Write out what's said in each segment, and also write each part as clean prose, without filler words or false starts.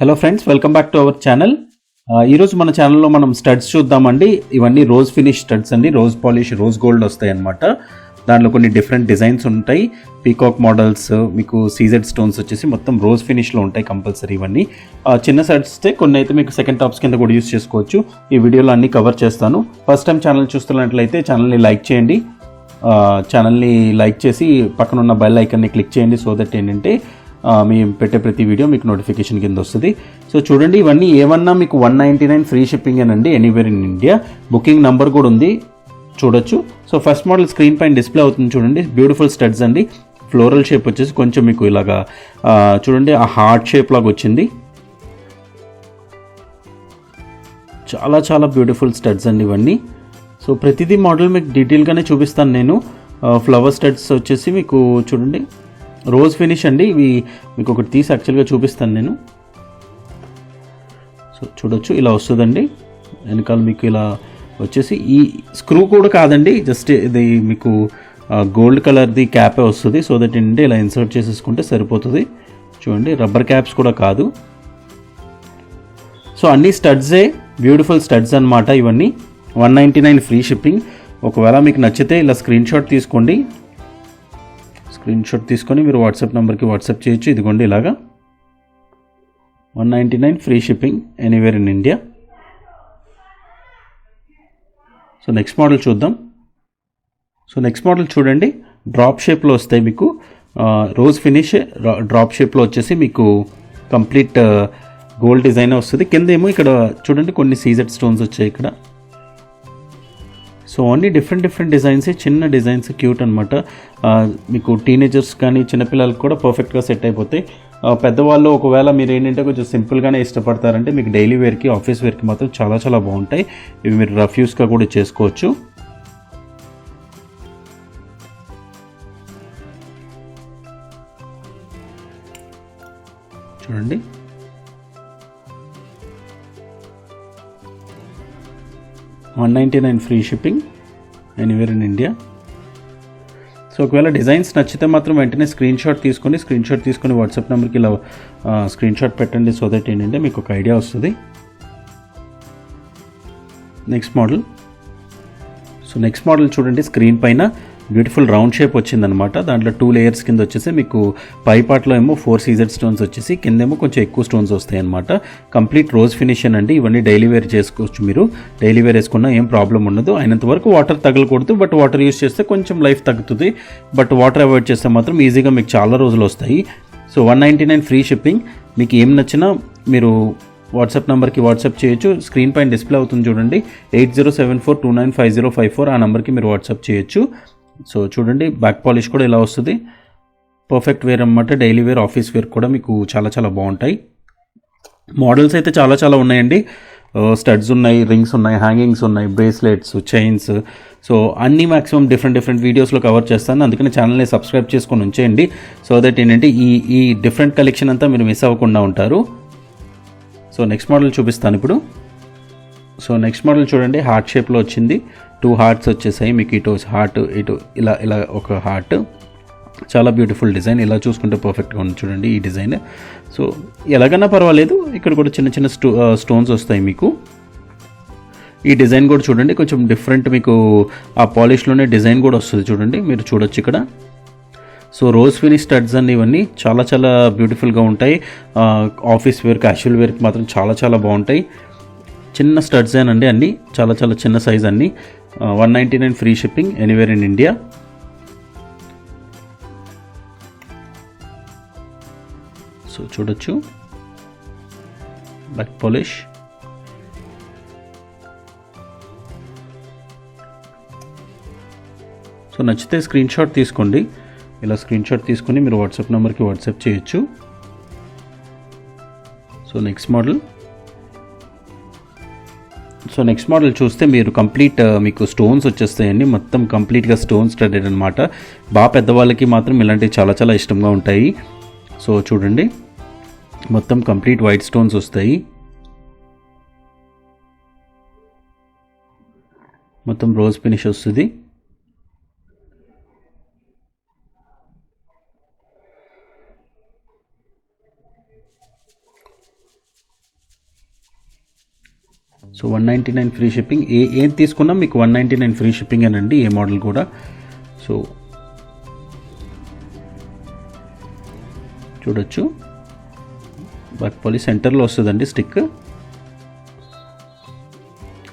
Hello friends, welcome back to our channel. ఈరోజు మన ఛానల్లో మనం స్టడ్స్ చూద్దామండి. ఇవన్నీ రోజ్ ఫినిష్ స్టడ్స్ అండి. రోజ్ పాలిష్, రోజ్ గోల్డ్ వస్తాయి అన్నమాట. దాంట్లో కొన్ని డిఫరెంట్ డిజైన్స్ ఉంటాయి. పీకాక్ మోడల్స్, మీకు సీజెడ్ స్టోన్స్ వచ్చేసి మొత్తం రోజ్ ఫినిష్లో ఉంటాయి కంపల్సరీ. ఇవన్నీ చిన్న స్టడ్స్ కొన్ని అయితే మీకు సెకండ్ టాప్స్ కింద కూడా యూస్ చేసుకోవచ్చు. ఈ వీడియోలో అన్ని కవర్ చేస్తాను. ఫస్ట్ టైం ఛానల్ చూస్తున్నట్లయితే ఛానల్ని లైక్ చేయండి. ఛానల్ని లైక్ చేసి పక్కన ఉన్న బెల్ ఐకన్ని క్లిక్ చేయండి. సో దట్ ఏంటంటే మేము పెట్టే ప్రతి వీడియో మీకు నోటిఫికేషన్ కింద వస్తుంది. సో చూడండి, ఇవన్నీ ఏమన్నా మీకు 199 ఫ్రీ షిప్పింగ్ అనండి, anywhere in India. Booking number కూడా ఉంది, చూడొచ్చు. సో ఫస్ట్ మోడల్ స్క్రీన్ పైన డిస్ప్లే అవుతుంది చూడండి. బ్యూటిఫుల్ స్టడ్స్ అండి. ఫ్లోరల్ షేప్ వచ్చేసి కొంచెం మీకు ఇలాగా చూడండి, ఆ హార్ట్ షేప్ లాగా వచ్చింది. చాలా చాలా బ్యూటిఫుల్ స్టడ్స్ అండి ఇవన్నీ. సో ప్రతిదీ మోడల్ మీకు డీటెయిల్గానే చూపిస్తాను నేను. ఫ్లవర్ స్టడ్స్ వచ్చేసి మీకు చూడండి రోజ్ ఫినిష్ అండి. ఇవి మీకు ఒకటి తీసి యాక్చువల్గా చూపిస్తాను నేను. సో చూడొచ్చు, ఇలా వస్తుందండి. వెనకాల మీకు ఇలా వచ్చేసి ఈ స్క్రూ కూడా కాదండి, జస్ట్ ఇది మీకు గోల్డ్ కలర్ది క్యాపే వస్తుంది. సో దట్ ఏంటంటే ఇలా ఇన్సర్ట్ చేసేసుకుంటే సరిపోతుంది. చూడండి, రబ్బర్ క్యాప్స్ కూడా కాదు. సో అన్ని స్టడ్సే, బ్యూటిఫుల్ స్టడ్స్ అనమాట ఇవన్నీ. 199 ఫ్రీ షిప్పింగ్. ఒకవేళ మీకు నచ్చితే ఇలా స్క్రీన్ షాట్ తీసుకోండి. స్క్రీన్ షాట్ తీసుకొని మీరు వాట్సాప్ నెంబర్కి వాట్సాప్ చేయొచ్చు. ఇదిగోండి ఇలాగా 199 free shipping, anywhere in India. So next model చూద్దాం. సో నెక్స్ట్ మోడల్ చూడండి, డ్రాప్ షేప్లో వస్తాయి మీకు. రోజ్ ఫినిష్ డ్రాప్ షేప్లో వచ్చేసి మీకు కంప్లీట్ గోల్డ్ డిజైన్ వస్తుంది. కింద ఏమో ఇక్కడ చూడండి కొన్ని సీజెడ్ స్టోన్స్ వచ్చాయి ఇక్కడ. సో అన్ని డిఫరెంట్ డిజైన్స్, చిన్న డిజైన్స్, క్యూట్ అనమాట. మీకు టీనేజర్స్ కానీ చిన్నపిల్లలకు కూడా పర్ఫెక్ట్గా సెట్ అయిపోతాయి. పెద్దవాళ్ళు ఒకవేళ మీరు ఏంటంటే కొంచెం సింపుల్గానే ఇష్టపడతారంటే మీకు డైలీ వేర్కి, ఆఫీస్ వేర్కి మాత్రం చాలా చాలా బాగుంటాయి. ఇవి మీరు రఫ్ యూస్గా కూడా చేసుకోవచ్చు. చూడండి, $199 free shipping, anywhere in India. So ఒకవేళ డిజైన్స్ నచ్చితే మాత్రం వెంటనే స్క్రీన్ షాట్ తీసుకొని వాట్సాప్ నెంబర్కి ఇలా స్క్రీన్ షాట్ పెట్టండి. సో దట్ ఏంటంటే మీకు ఒక ఐడియా వస్తుంది. Next model. So next model చూడండి, స్క్రీన్ పైన బ్యూటిఫుల్ రౌండ్ షేప్ వచ్చిందనమాట. దాంట్లో 2 లేయర్స్ కింద వచ్చేసి మీకు పై పార్ట్లో ఏమో 4 సీజెడ్ స్టోన్స్ వచ్చేసి, కిందేమో కొంచెం ఎక్కువ స్టోన్స్ వస్తాయి అనమాట. కంప్లీట్ రోజ్ ఫినిష్ అండి. ఇవన్నీ డైలీ వేర్ చేసుకోవచ్చు. మీరు డైలీ వేర్ వేసుకున్నా ఏం ప్రాబ్లం ఉండదు. అయినంత వరకు వాటర్ తగలకూడదు. బట్ వాటర్ యూస్ చేస్తే కొంచెం లైఫ్ తగ్గుతుంది. బట్ వాటర్ అవాయిడ్ చేస్తే మాత్రం ఈజీగా మీకు చాలా రోజులు వస్తాయి. So 199 free shipping. మీకు ఏం నచ్చినా మీరు వాట్సాప్ నెంబర్కి వాట్సాప్ చేయొచ్చు. స్క్రీన్ పైన డిస్ప్లే అవుతుంది చూడండి, 8074295054. ఆ నెంబర్కి మీరు వాట్సాప్ చేయొచ్చు. సో చూడండి, బ్యాక్ పాలిష్ కూడా ఇలా వస్తుంది. పర్ఫెక్ట్ వేర్ అన్నమాట. డైలీ వేర్, ఆఫీస్ వేర్ కూడా మీకు చాలా చాలా బాగుంటాయి. మోడల్స్ అయితే చాలా చాలా ఉన్నాయండి. స్టడ్స్ ఉన్నాయి, రింగ్స్ ఉన్నాయి, హ్యాంగింగ్స్ ఉన్నాయి, బ్రేస్లెట్స్, చైన్స్. సో అన్నీ మ్యాక్సిమం డిఫరెంట్ వీడియోస్లో కవర్ చేస్తాను. అందుకని ఛానల్ని సబ్స్క్రైబ్ చేసుకొని ఉంచేయండి. సో దట్ ఏంటంటే ఈ డిఫరెంట్ కలెక్షన్ అంతా మీరు మిస్ అవ్వకుండా ఉంటారు. సో నెక్స్ట్ మోడల్ చూపిస్తాను ఇప్పుడు. సో నెక్స్ట్ మోడల్ చూడండి, హార్ట్ షేప్లో వచ్చింది. 2 హార్ట్స్ వచ్చేసాయి మీకు. ఇటు హార్ట్, ఇటు ఇలా ఒక హార్ట్. చాలా బ్యూటిఫుల్ డిజైన్. ఇలా చూసుకుంటే పర్ఫెక్ట్గా ఉంది చూడండి ఈ డిజైన్. సో ఎలాగైనా పర్వాలేదు. ఇక్కడ కూడా చిన్న స్టోన్స్ వస్తాయి మీకు. ఈ డిజైన్ కూడా చూడండి కొంచెం డిఫరెంట్, మీకు ఆ పాలిష్లోనే డిజైన్ కూడా వస్తుంది చూడండి, మీరు చూడొచ్చు ఇక్కడ. సో రోజ్ ఫినిష్ స్టడ్స్ అండి ఇవన్నీ. చాలా చాలా బ్యూటిఫుల్గా ఉంటాయి. ఆఫీస్ వేర్, క్యాషువల్ వేర్కి మాత్రం చాలా చాలా బాగుంటాయి. చిన్న స్టడ్స్ ఏనండి అన్నీ, చాలా చాలా చిన్న సైజ్ అన్నీ. 199 free shipping, anywhere in India. So చూడొచ్చు, బ్యాక్ పాలిష్. సో నచ్చితే స్క్రీన్ షాట్ తీసుకోండి. ఇలా స్క్రీన్ షాట్ తీసుకొని మీరు వాట్సాప్ నెంబర్కి వాట్సాప్ చేయొచ్చు. So next model. So next model చూస్తే మీరు కంప్లీట్ మీకు స్టోన్స్ వచ్చేస్తాయండి. మొత్తం కంప్లీట్గా స్టోన్స్ స్టడెడ్ అనమాట. బాగా పెద్దవాళ్ళకి మాత్రం ఇలాంటివి చాలా చాలా ఇష్టంగా ఉంటాయి. సో చూడండి, మొత్తం కంప్లీట్ వైట్ స్టోన్స్ వస్తాయి. మొత్తం రోజ్ ఫినిష్ వస్తుంది. So 199 free shipping. ఏం తీసుకున్నా మీకు 199 ఫ్రీ షిప్పింగ్ అనండి, ఏ మోడల్ కూడా. సో చూడొచ్చు, బ్యాక్ పాలిష్ సెంటర్లో వస్తుందండి స్టిక్,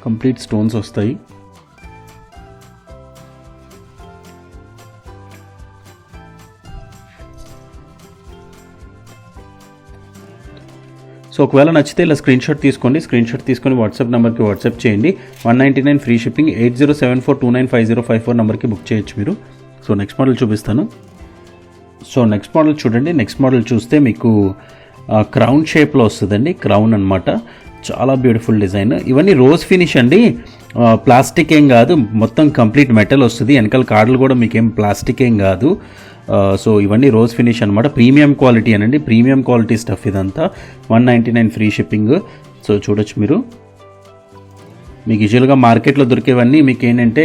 కంప్లీట్ స్టోన్స్ వస్తాయి. సో ఒకవేళ నచ్చితే ఇలా స్క్రీన్ షాట్ తీసుకొని వాట్సాప్ నెంబర్కి వాట్సాప్ చేయండి. 199 ఫ్రీ షిప్పింగ్. 8074295054 నెంబర్కి బుక్ చేయొచ్చు మీరు. సో నెక్స్ట్ మోడల్ చూపిస్తాను. సో నెక్స్ట్ మోడల్ చూడండి. నెక్స్ట్ మోడల్ చూస్తే మీకు క్రౌన్ షేప్లో వస్తుందండి, క్రౌన్ అనమాట. చాలా బ్యూటిఫుల్ డిజైన్. ఇవన్నీ రోజ్ ఫినిష్ అండి, ప్లాస్టిక్ ఏం కాదు, మొత్తం కంప్లీట్ మెటల్ వస్తుంది. వెనకాల కార్డులు కూడా మీకేం ప్లాస్టిక్ ఏం కాదు. సో ఇవన్నీ రోజ్ ఫినిష్ అనమాట, ప్రీమియం క్వాలిటీ అనండి, ప్రీమియం క్వాలిటీ స్టఫ్ ఇదంతా. 199 ఫ్రీ షిప్పింగ్. సో చూడొచ్చు మీరు. మీకు యూజువల్గా మార్కెట్లో దొరికేవన్నీ మీకు ఏంటంటే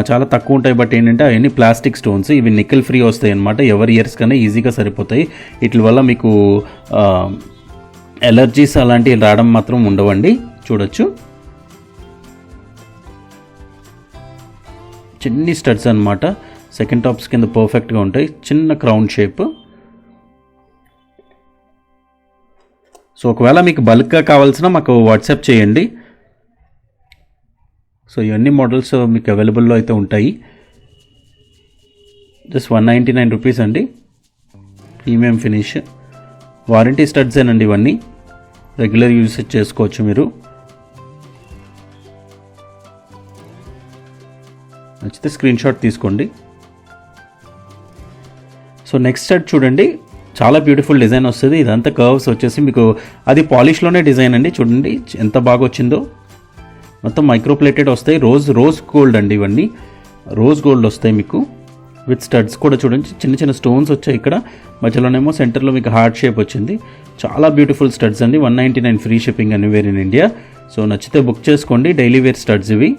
చాలా తక్కువ ఉంటాయి, బట్ ఏంటంటే అవన్నీ ప్లాస్టిక్ స్టోన్స్. ఇవి నికెల్ ఫ్రీ వస్తాయి అనమాట, ఎవరి ఇయర్స్ కన్నా ఈజీగా సరిపోతాయి. వీటి వల్ల మీకు ఎలర్జీస్ అలాంటివి రావడం మాత్రం ఉండవండి. చూడొచ్చు, చిన్ని స్టడ్స్ అనమాట, సెకండ్ టాప్స్ కింద పర్ఫెక్ట్గా ఉంటాయి, చిన్న క్రౌన్ షేప్. సో ఒకవేళ మీకు బల్క్గా కావాల్సిన మాకు వాట్సాప్ చేయండి. సో ఇవన్నీ మోడల్స్ మీకు అవైలబుల్లో అయితే ఉంటాయి. జస్ట్ 199 రూపీస్ అండి, ప్రీమియం ఫినిష్, వారంటీ స్టడ్స్ ఏనండి ఇవన్నీ, రెగ్యులర్ యూసేజ్ చేసుకోవచ్చు మీరు. నచ్చితే స్క్రీన్ షాట్ తీసుకోండి. సో నెక్స్ట్ స్టడ్ చూడండి, చాలా బ్యూటిఫుల్ డిజైన్ వస్తుంది. ఇదంతా కర్వ్స్ వచ్చేసి మీకు అది పాలిష్లోనే డిజైన్ అండి. చూడండి ఎంత బాగా వచ్చిందో, మొత్తం మైక్రోప్లేటెడ్ వస్తాయి. రోజ్ గోల్డ్ అండి, ఇవన్నీ రోజ్ గోల్డ్ వస్తాయి మీకు విత్ స్టడ్స్ కూడా. చూడండి చిన్న చిన్న స్టోన్స్ వచ్చాయి ఇక్కడ, మధ్యలోనేమో సెంటర్లో మీకు హార్ట్ షేప్ వచ్చింది. చాలా బ్యూటిఫుల్ స్టడ్స్ అండి. 199 free shipping anywhere in India. So నచ్చితే బుక్ చేసుకోండి. డైలీ వేర్ స్టడ్స్ ఇవి.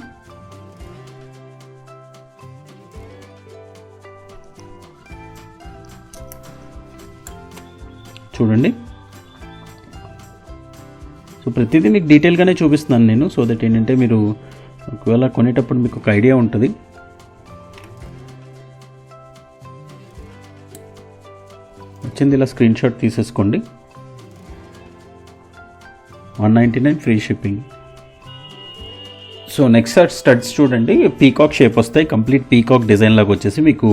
చూడండి, సో ప్రతిదీ మీకు డీటెయిల్గానే చూపిస్తున్నాను నేను, సో దట్ ఏంటంటే మీరు ఒకవేళ కొనేటప్పుడు మీకు ఒక ఐడియా ఉంటుంది. వచ్చింది ఇలా స్క్రీన్ షాట్ తీసేసుకోండి. 199 free shipping. So next studs చూడండి, పీకాక్ షేప్ వస్తాయి, కంప్లీట్ పీకాక్ డిజైన్ లాగా వచ్చేసి మీకు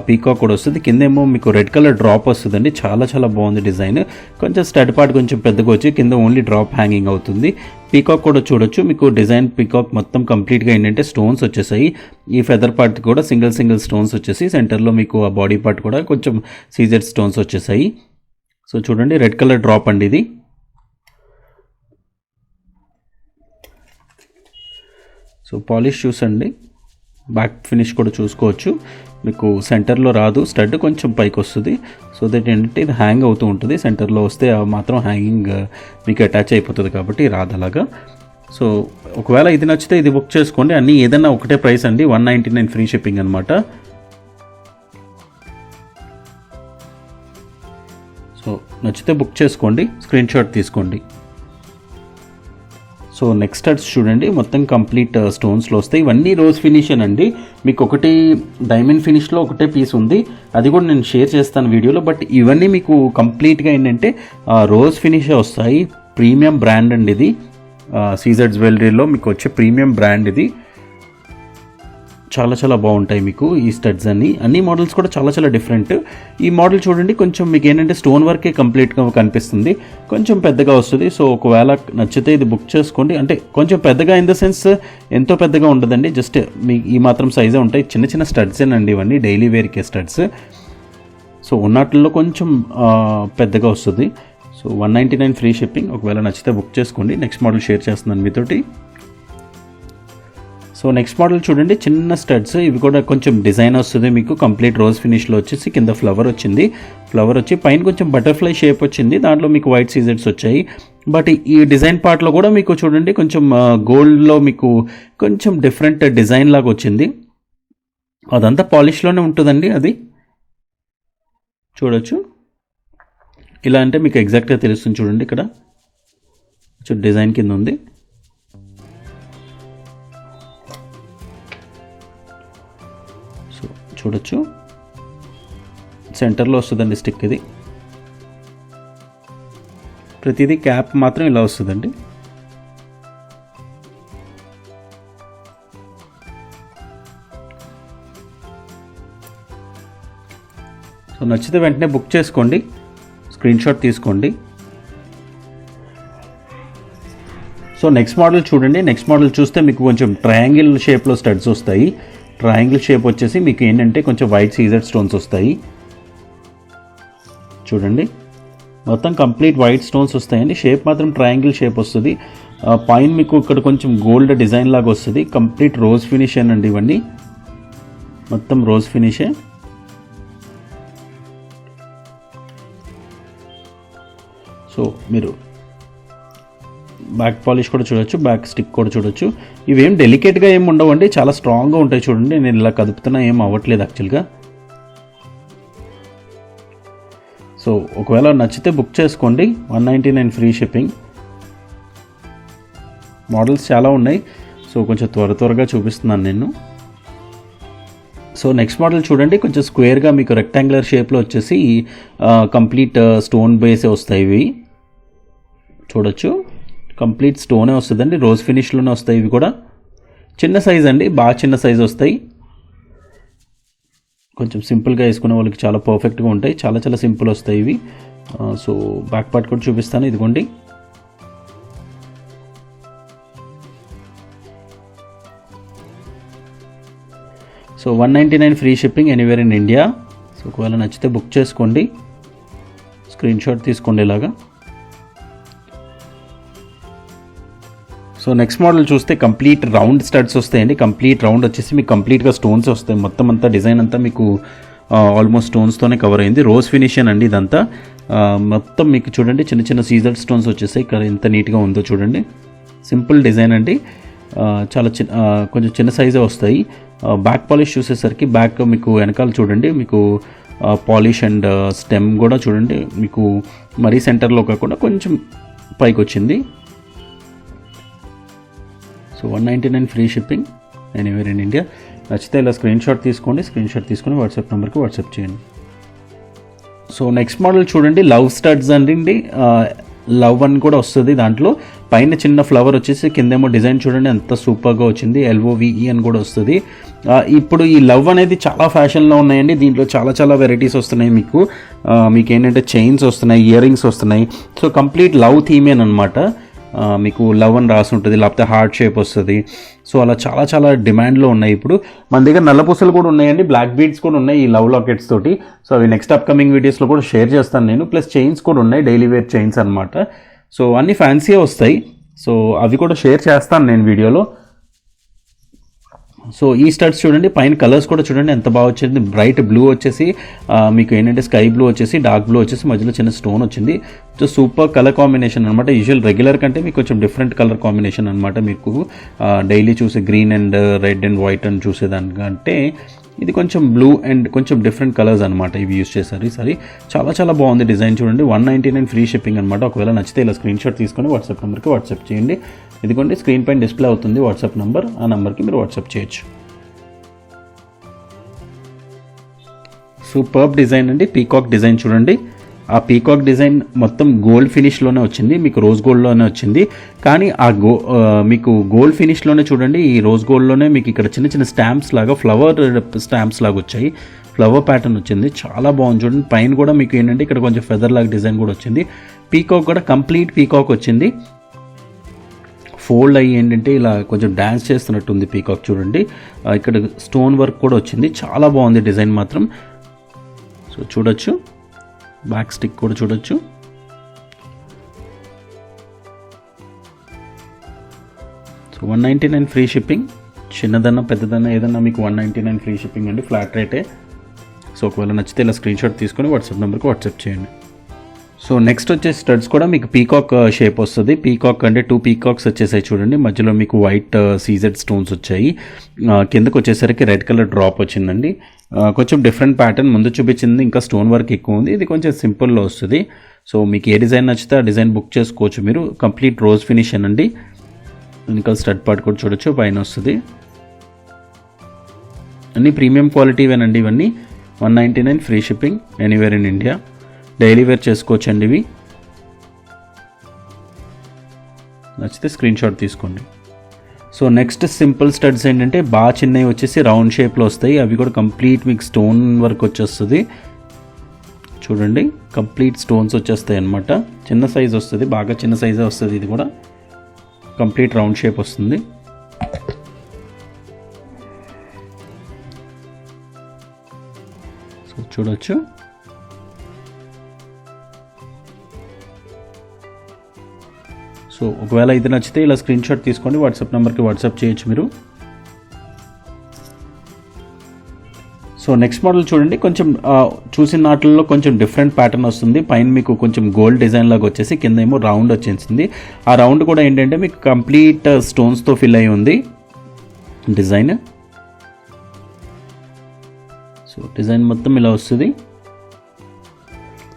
పీకాక్ కూడా వస్తుంది. కిందేమో మీకు రెడ్ కలర్ డ్రాప్ వస్తుందండి, చాలా చాలా బాగుంది డిజైన్. కొంచెం స్టడ్ పార్ట్ కొంచెం పెద్దగా వచ్చి కింద ఓన్లీ డ్రాప్ హ్యాంగింగ్ అవుతుంది. పీకాక్ కూడా చూడొచ్చు మీకు, డిజైన్ పీకాక్ మొత్తం కంప్లీట్గా ఏంటంటే స్టోన్స్ వచ్చేసాయి. ఈ ఫెదర్ పార్ట్ కూడా సింగిల్ స్టోన్స్ వచ్చేసి, సెంటర్లో మీకు ఆ బాడీ పార్ట్ కూడా కొంచెం సీజెడ్ స్టోన్స్ వచ్చేసాయి. సో చూడండి, రెడ్ కలర్ డ్రాప్ అండి ఇది. సో పాలిష్ చూసండి, బ్యాక్ ఫినిష్ కూడా చూసుకోవచ్చు. మీకు సెంటర్లో రాదు, స్టడ్ కొంచెం పైకి వస్తుంది. సో దట్ ఏంటంటే ఇది హ్యాంగ్ అవుతూ ఉంటుంది, సెంటర్లో వస్తే మాత్రం హ్యాంగింగ్ మీకు అటాచ్ అయిపోతుంది కాబట్టి రాదు అలాగా. సో ఒకవేళ ఇది నచ్చితే ఇది బుక్ చేసుకోండి. అన్నీ ఏదైనా ఒకటే ప్రైస్ అండి, 199 ఫ్రీ షిప్పింగ్ అనమాట. సో నచ్చితే బుక్ చేసుకోండి, స్క్రీన్ షాట్ తీసుకోండి. సో నెక్స్ట్ స్టడ్స్ చూడండి, మొత్తం కంప్లీట్ స్టోన్స్లో వస్తాయి. ఇవన్నీ రోజ్ ఫినిష్ అండి. మీకు ఒకటి డైమండ్ ఫినిష్లో ఒకటే పీస్ ఉంది, అది కూడా నేను షేర్ చేస్తాను వీడియోలో. బట్ ఇవన్నీ మీకు కంప్లీట్గా ఏంటంటే రోజ్ ఫినిషే వస్తాయి. ప్రీమియం బ్రాండ్ అండి ఇది, సీజెడ్ జ్యువెలరీలో మీకు వచ్చే ప్రీమియం బ్రాండ్ ఇది. చాలా చాలా బాగుంటాయి మీకు ఈ స్టడ్స్ అన్ని మోడల్స్ కూడా చాలా చాలా డిఫరెంట్. ఈ మోడల్ చూడండి, కొంచెం మీకు ఏంటంటే స్టోన్ వర్కే కంప్లీట్గా కనిపిస్తుంది, కొంచెం పెద్దగా వస్తుంది. సో ఒకవేళ నచ్చితే ఇది బుక్ చేసుకోండి. అంటే కొంచెం పెద్దగా ఇన్ ద సెన్స్ ఎంతో పెద్దగా ఉండదండి, జస్ట్ మీకు ఈ మాత్రం సైజే ఉంటాయి. చిన్న చిన్న స్టడ్సేనండి ఇవన్నీ, డైలీ వేర్కే స్టడ్స్. సో ఉన్నట్లో కొంచెం పెద్దగా వస్తుంది. So 199 free shipping. ఒకవేళ నచ్చితే బుక్ చేసుకోండి. నెక్స్ట్ మోడల్ షేర్ చేస్తున్నాను మీతోటి. సో నెక్స్ట్ మోడల్ చూడండి, చిన్న స్టడ్స్, ఇవి కూడా కొంచెం డిజైన్ వస్తుంది మీకు, కంప్లీట్ రోజ్ ఫినిష్లో వచ్చేసి కింద ఫ్లవర్ వచ్చింది, ఫ్లవర్ వచ్చి పైన కొంచెం బటర్ఫ్లై షేప్ వచ్చింది, దాంట్లో మీకు వైట్ సీజెడ్స్ వచ్చాయి. బట్ ఈ డిజైన్ పార్ట్లో కూడా మీకు చూడండి కొంచెం గోల్డ్లో మీకు కొంచెం డిఫరెంట్ డిజైన్ లాగా వచ్చింది. అదంతా పాలిష్లోనే ఉంటుందండి. అది చూడొచ్చు, ఇలా అంటే మీకు ఎగ్జాక్ట్గా తెలుస్తుంది. చూడండి ఇక్కడ డిజైన్ కింద ఉంది, చూడొచ్చు, సెంటర్లో వస్తుందండి స్టిక్. ఇది ప్రతిదీ క్యాప్ మాత్రం ఇలా వస్తుందండి. సో నచ్చితే వెంటనే బుక్ చేసుకోండి, స్క్రీన్ షాట్ తీసుకోండి. సో నెక్స్ట్ మోడల్ చూడండి. నెక్స్ట్ మోడల్ చూస్తే మీకు కొంచెం ట్రయాంగిల్ షేప్లో స్టడ్స్ వస్తాయి. ట్రయాంగిల్ షేప్ వచ్చేసి మీకు ఏంటంటే కొంచెం వైట్ సీజెడ్ స్టోన్స్ వస్తాయి. చూడండి, మొత్తం కంప్లీట్ వైట్ స్టోన్స్ వస్తాయండి. షేప్ మాత్రం ట్రయాంగిల్ షేప్ వస్తుంది. పైన మీకు ఇక్కడ కొంచెం గోల్డ్ డిజైన్ లాగా వస్తుంది. కంప్లీట్ రోజ్ ఫినిష్ అండి, ఇవన్నీ మొత్తం రోజ్ ఫినిషే. సో మీరు బ్యాక్ పాలిష్ కూడా చూడొచ్చు, బ్యాక్ స్టిక్ కూడా చూడొచ్చు. ఇవేం డెలికేట్గా ఏమి ఉండవండి, చాలా స్ట్రాంగ్గా ఉంటాయి. చూడండి, నేను ఇలా కదుపుతున్నా ఏం అవ్వట్లేదు యాక్చువల్గా. సో ఒకవేళ నచ్చితే బుక్ చేసుకోండి. 199 ఫ్రీ షిప్పింగ్. మోడల్స్ చాలా ఉన్నాయి, సో కొంచెం త్వరగా చూపిస్తున్నాను నేను. సో నెక్స్ట్ మోడల్ చూడండి. కొంచెం స్క్వేర్గా మీకు రెక్టాంగులర్ షేప్లో వచ్చేసి కంప్లీట్ స్టోన్ బేసే వస్తాయి. ఇవి చూడొచ్చు, కంప్లీట్ స్టోనే వస్తుందండి, రోజ్ ఫినిష్లోనే వస్తాయి. ఇవి కూడా చిన్న సైజ్ అండి, బాగా చిన్న సైజ్ వస్తాయి. కొంచెం సింపుల్గా వేసుకునే వాళ్ళకి చాలా పర్ఫెక్ట్గా ఉంటాయి. చాలా సింపుల్ వస్తాయి ఇవి. సో బ్యాక్ పార్ట్ కూడా చూపిస్తాను, ఇదిగోండి. So 199 free shipping anywhere in India. So ఒకవేళ నచ్చితే బుక్ చేసుకోండి, స్క్రీన్ షాట్ తీసుకోండి ఇలాగా. సో నెక్స్ట్ మోడల్ చూస్తే కంప్లీట్ రౌండ్ స్టడ్స్ వస్తాయండి. కంప్లీట్ రౌండ్ వచ్చేసి మీకు కంప్లీట్గా స్టోన్స్ వస్తాయి. మొత్తం అంతా డిజైన్ అంతా మీకు ఆల్మోస్ట్ స్టోన్స్తోనే కవర్ అయింది. రోజ్ ఫినిషన్ అండి ఇదంతా. మొత్తం మీకు చూడండి చిన్న సీజర్ స్టోన్స్ వచ్చేసాయి. ఇక్కడ ఎంత నీట్గా ఉందో చూడండి. సింపుల్ డిజైన్ అండి, చాలా కొంచెం చిన్న సైజే వస్తాయి. బ్యాక్ పాలిష్ చూసేసరికి బ్యాక్ మీకు వెనకాల చూడండి, మీకు పాలిష్ అండ్ స్టెమ్ కూడా చూడండి మీకు మరీ సెంటర్లో కాకుండా కొంచెం పైకి వచ్చింది. So 199 free shipping anywhere in India. నచ్చితే ఇలా స్క్రీన్ షాట్ తీసుకోండి, స్క్రీన్ షాట్ తీసుకొని వాట్సాప్ నెంబర్కి వాట్సాప్ చేయండి. సో నెక్స్ట్ మోడల్ చూడండి, లవ్ స్టడ్స్ అండి. లవ్ అని కూడా వస్తుంది దాంట్లో. పైన చిన్న ఫ్లవర్ వచ్చేసి కిందేమో డిజైన్ చూడండి ఎంత సూపర్గా వచ్చింది. LOVE అని కూడా వస్తుంది. ఇప్పుడు ఈ లవ్ అనేది చాలా ఫ్యాషన్లో ఉన్నాయండి. దీంట్లో చాలా వెరైటీస్ వస్తున్నాయి. మీకు ఏంటంటే చైన్స్ వస్తున్నాయి, ఇయర్ రింగ్స్ వస్తున్నాయి. సో కంప్లీట్ లవ్ థీమేనమాట. మీకు లవ్ అని రాసి ఉంటుంది, లేకపోతే హార్ట్ షేప్ వస్తుంది. సో అలా చాలా డిమాండ్లో ఉన్నాయి. ఇప్పుడు మన దగ్గర నల్లపూసలు కూడా ఉన్నాయండి, బ్లాక్ బీడ్స్ కూడా ఉన్నాయి ఈ లవ్ లాకెట్స్ తోటి. సో అవి నెక్స్ట్ అప్కమింగ్ వీడియోస్లో కూడా షేర్ చేస్తాను నేను. ప్లస్ చైన్స్ కూడా ఉన్నాయి, డైలీ వేర్ చైన్స్ అనమాట. సో అన్నీ ఫ్యాన్సీయే వస్తాయి. సో అవి కూడా షేర్ చేస్తాను నేను వీడియోలో. సో ఈ స్టడ్స్ చూడండి, పైన కలర్స్ కూడా చూడండి ఎంత బాగా వచ్చింది. బ్రైట్ బ్లూ వచ్చేసి మీకు ఏంటంటే స్కై బ్లూ వచ్చేసి డార్క్ బ్లూ వచ్చేసి మధ్యలో చిన్న స్టోన్ వచ్చింది. సో సూపర్ కలర్ కాంబినేషన్ అనమాట. యూజువల్ రెగ్యులర్ కంటే మీకు కొంచెం డిఫరెంట్ కలర్ కాంబినేషన్ అనమాట. మీకు డైలీ చూసే green and red and white అని చూసేదానికంటే ఇది కొంచెం బ్లూ అండ్ కొంచెం డిఫరెంట్ కలర్స్ అనమాట ఇవి యూస్ చేశారు ఈసారి. చాలా బాగుంది డిజైన్ చూడండి. 199 ఫ్రీ షిప్పింగ్ అనమాట. ఒకవేళ నచ్చితే ఇలా స్క్రీన్ షాట్ తీసుకొని వాట్సాప్ నెంబర్కి వాట్సాప్ చేయండి. ఇదిగోండి స్క్రీన్ పైన డిస్ప్లే అవుతుంది వాట్సాప్ నెంబర్, ఆ నెంబర్కి మీరు వాట్సాప్ చేయొచ్చు. సూపర్బ్ డిజైన్ అండి, పీకాక్ డిజైన్ చూడండి. ఆ పీకాక్ డిజైన్ మొత్తం గోల్డ్ ఫినిష్లోనే వచ్చింది, మీకు రోజ్ గోల్డ్లోనే వచ్చింది. కానీ మీకు గోల్డ్ ఫినిష్లోనే చూడండి, ఈ రోజ్ గోల్డ్లోనే మీకు ఇక్కడ చిన్న స్టాంప్స్ లాగా ఫ్లవర్ స్టాంప్స్ లాగా వచ్చాయి. ఫ్లవర్ ప్యాటర్న్ వచ్చింది, చాలా బాగుంది చూడండి. పైన కూడా మీకు ఏంటంటే ఇక్కడ కొంచెం ఫెదర్ లాగా డిజైన్ కూడా వచ్చింది. పీకాక్ కూడా కంప్లీట్ పీకాక్ వచ్చింది. ఫోల్డ్ అయ్యి ఏంటంటే ఇలా కొంచెం డ్యాన్స్ చేస్తున్నట్టు ఉంది పీకాక్ చూడండి. ఇక్కడ స్టోన్ వర్క్ కూడా వచ్చింది, చాలా బాగుంది డిజైన్ మాత్రం. సో చూడొచ్చు, బ్యాక్ స్టిక్ కూడా చూడొచ్చు. So 199 free shipping. చిన్నదన్నా పెద్దదన్నా ఏదన్నా మీకు 199 ఫ్రీ షిప్పింగ్ అండి, ఫ్లాట్ రేటే. సో ఒకవేళ నచ్చితే ఇలా స్క్రీన్ షాట్ తీసుకొని వాట్సాప్ నెంబర్కి వాట్సాప్ చేయండి. సో నెక్స్ట్ వచ్చే స్టడ్స్ కూడా మీకు పీకాక్ షేప్ వస్తుంది. పీకాక్ అంటే 2 పీకాక్స్ వచ్చేసాయి చూడండి. మధ్యలో మీకు వైట్ సీజెడ్ స్టోన్స్ వచ్చాయి. కిందకు వచ్చేసరికి రెడ్ కలర్ డ్రాప్ వచ్చిందండి. కొంచెం డిఫరెంట్ ప్యాటర్న్. ముందు చూపించింది ఇంకా స్టోన్ వర్క్ ఎక్కువ ఉంది, ఇది కొంచెం సింపుల్లో వస్తుంది. సో మీకు ఏ డిజైన్ నచ్చితే ఆ డిజైన్ బుక్ చేసుకోవచ్చు మీరు. కంప్లీట్ రోజ్ ఫినిష్ అండి. ఇంకా స్టడ్ పార్ట్ కూడా చూడొచ్చు, పైన వస్తుంది. అన్నీ ప్రీమియం క్వాలిటీవేనండి ఇవన్నీ. 199 free shipping, anywhere in India. Daily wear చేసుకోవచ్చండి ఇవి. నచ్చితే స్క్రీన్ షాట్ తీసుకోండి. సో నెక్స్ట్ సింపుల్ స్టడ్స్ ఏంటంటే బాగా చిన్నవి వచ్చేసి రౌండ్ షేప్లో వస్తాయి. అవి కూడా కంప్లీట్ మీకు స్టోన్ వర్క్ వచ్చేస్తుంది. చూడండి, కంప్లీట్ స్టోన్స్ వచ్చేస్తాయి అన్నమాట. చిన్న సైజ్ వస్తుంది, బాగా చిన్న సైజే వస్తుంది. ఇది కూడా కంప్లీట్ రౌండ్ షేప్ వస్తుంది. సో చూడొచ్చు. సో ఒకవేళ ఇది నచ్చితే ఇలా స్క్రీన్ షాట్ తీసుకోండి, వాట్సాప్ నెంబర్కి వాట్సాప్ చేయొచ్చు మీరు. సో నెక్స్ట్ మోడల్ చూడండి, కొంచెం చూసిన వాటిల్లో కొంచెం డిఫరెంట్ ప్యాటర్న్ వస్తుంది. పైన మీకు కొంచెం గోల్డ్ డిజైన్ లాగా వచ్చేసి కింద ఏమో రౌండ్ వచ్చేసింది. ఆ రౌండ్ కూడా ఏంటంటే మీకు కంప్లీట్ స్టోన్స్తో ఫిల్ అయి ఉంది డిజైన్. సో డిజైన్ మొత్తం ఇలా వస్తుంది.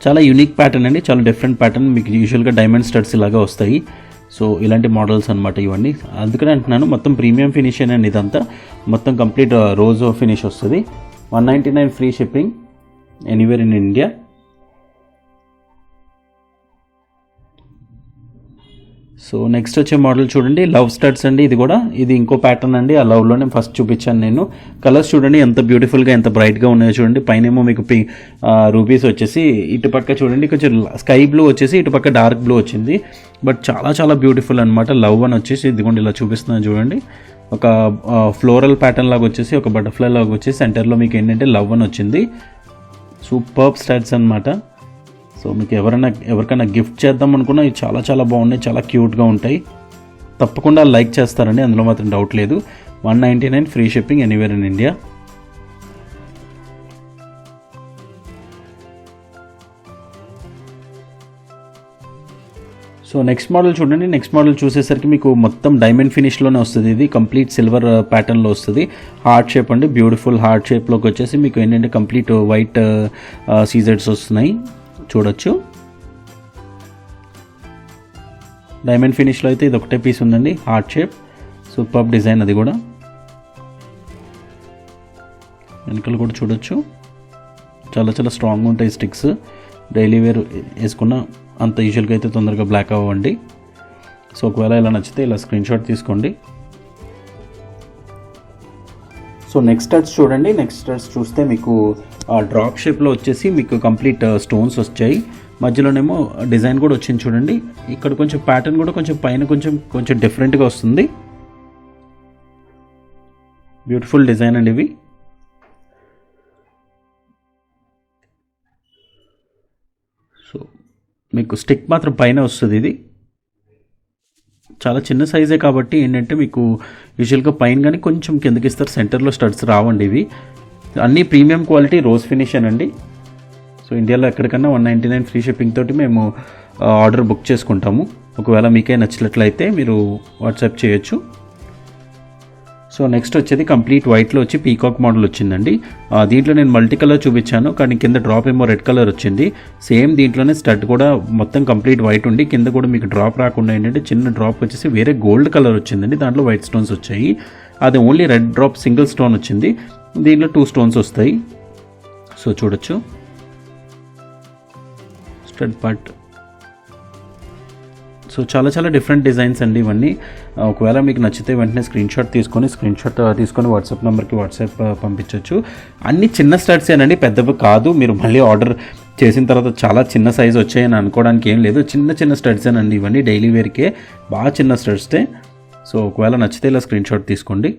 చాలా యూనిక్ ప్యాటర్న్ అండి, చాలా డిఫరెంట్ ప్యాటర్న్. మీకు యూజువల్గా డైమండ్ స్టడ్స్ ఇలాగా వస్తాయి. సో ఇలాంటి మోడల్స్ అనమాట ఇవన్నీ. అందుకనే అంటున్నాను, మొత్తం ప్రీమియం ఫినిష్ అండి ఇదంతా. మొత్తం కంప్లీట్ రోజ్ ఫినిష్ వస్తుంది. 199 free shipping, anywhere in India. So next వచ్చే మోడల్ చూడండి, లవ్ స్టడ్స్ అండి. ఇది ఇంకో ప్యాటర్న్ అండి. ఆ లవ్లోనే ఫస్ట్ చూపించాను నేను. కలర్స్ చూడండి ఎంత బ్యూటిఫుల్గా, ఎంత బ్రైట్గా ఉన్నాయో చూడండి. పైన ఏమో మీకు రూబీస్ వచ్చేసి, ఇటుపక్క చూడండి కొంచెం స్కై బ్లూ వచ్చేసి, ఇటుపక్క డార్క్ బ్లూ వచ్చింది. బట్ చాలా చాలా బ్యూటిఫుల్ అనమాట. లవ్ అని వచ్చేసి ఇదిగోండి ఇలా చూపిస్తున్నాను చూడండి. ఒక ఫ్లోరల్ ప్యాటర్న్ లాగా వచ్చేసి, ఒక బటర్ఫ్లై లాగా వచ్చేసి సెంటర్లో మీకు ఏంటంటే లవ్ అని వచ్చింది. సూపర్బ్ స్టడ్స్ అనమాట. సో మీకు ఎవరికైనా గిఫ్ట్ చేద్దాం అనుకున్నా ఇవి చాలా చాలా బాగున్నాయి, చాలా క్యూట్గా ఉంటాయి. తప్పకుండా లైక్ చేస్తారండి, అందులో మాత్రం డౌట్ లేదు. 199 free shipping, anywhere in India. So next model చూడండి. నెక్స్ట్ మోడల్ చూసేసరికి మీకు మొత్తం డైమండ్ ఫినిష్లోనే వస్తుంది. ఇది కంప్లీట్ సిల్వర్ ప్యాటర్న్లో వస్తుంది. హార్ట్ షేప్ అండి, బ్యూటిఫుల్ హార్ట్ షేప్లోకి వచ్చేసి మీకు ఏంటంటే కంప్లీట్ వైట్ సీజెడ్స్ వస్తున్నాయి చూడొచ్చు. డైమండ్ ఫినిష్లో అయితే ఇది ఒకటే పీస్ ఉందండి, హార్ట్ షేప్. Super design. అది కూడా వెనకలు కూడా చూడొచ్చు. చాలా చాలా స్ట్రాంగ్ ఉంటాయి స్టిక్స్. డైలీ వేర్ వేసుకున్న అంత యూజువల్గా అయితే తొందరగా బ్లాక్ అవ్వండి. సో ఒకవేళ ఇలా నచ్చితే ఇలా స్క్రీన్ షాట్ తీసుకోండి. సో నెక్స్ట్ స్టడ్స్ చూడండి. నెక్స్ట్ స్టడ్స్ చూస్తే మీకు డ్రాప్ షేప్లో వచ్చేసి మీకు కంప్లీట్ స్టోన్స్ వచ్చాయి. మధ్యలోనేమో డిజైన్ కూడా వచ్చింది చూడండి. ఇక్కడ కొంచెం ప్యాటర్న్ కూడా కొంచెం పైన కొంచెం డిఫరెంట్గా వస్తుంది. బ్యూటిఫుల్ డిజైన్ అండి ఇవి. సో మీకు స్టిక్ మాత్రం పైన వస్తుంది. ఇది చాలా చిన్న సైజే కాబట్టి ఏంటంటే మీకు యూజువల్గా పైన కానీ కొంచెం కిందకి ఇస్తారు, సెంటర్లో స్టడ్స్ రావండి ఇవి. అన్నీ ప్రీమియం క్వాలిటీ రోజ్ ఫినిష్ అండి. సో ఇండియాలో ఎక్కడికన్నా 199 ఫ్రీ షిప్పింగ్ తోటి మేము ఆర్డర్ బుక్ చేసుకుంటాము. ఒకవేళ మీకే నచ్చినట్లయితే మీరు వాట్సాప్ చేయొచ్చు. సో నెక్స్ట్ వచ్చేది కంప్లీట్ వైట్లో వచ్చి పీకాక్ మోడల్ వచ్చిందండి. దీంట్లో నేను మల్టీ కలర్ చూపించాను, కానీ కింద డ్రాప్ ఏమో రెడ్ కలర్ వచ్చింది. సేమ్ దీంట్లోనే స్టడ్ కూడా మొత్తం కంప్లీట్ వైట్ ఉండి కింద కూడా మీకు డ్రాప్ రాకుండా ఏంటంటే చిన్న డ్రాప్ వచ్చేసి వేరే గోల్డ్ కలర్ వచ్చిందండి. దాంట్లో వైట్ స్టోన్స్ వచ్చాయి. అది only red drop single stone వచ్చింది. దీంట్లో 2 స్టోన్స్ వస్తాయి. సో చూడొచ్చు స్టడ్ పార్ట్. సో చాలా చాలా డిఫరెంట్ డిజైన్స్ అండి ఇవన్నీ. ఒకవేళ మీకు నచ్చితే వెంటనే స్క్రీన్ షాట్ తీసుకొని వాట్సాప్ నెంబర్కి వాట్సాప్ పంపించవచ్చు. అన్ని చిన్న స్టడ్సేనండి, పెద్దవి కాదు. మీరు మళ్ళీ ఆర్డర్ చేసిన తర్వాత చాలా చిన్న సైజు వచ్చాయని అనుకోవడానికి ఏం లేదు. చిన్న చిన్న స్టడ్సేనండి ఇవన్నీ, డైలీ వేర్కే బాగా చిన్న స్టడ్స్తే. సో ఒకవేళ నచ్చితే ఇలా స్క్రీన్ షాట్ తీసుకోండి.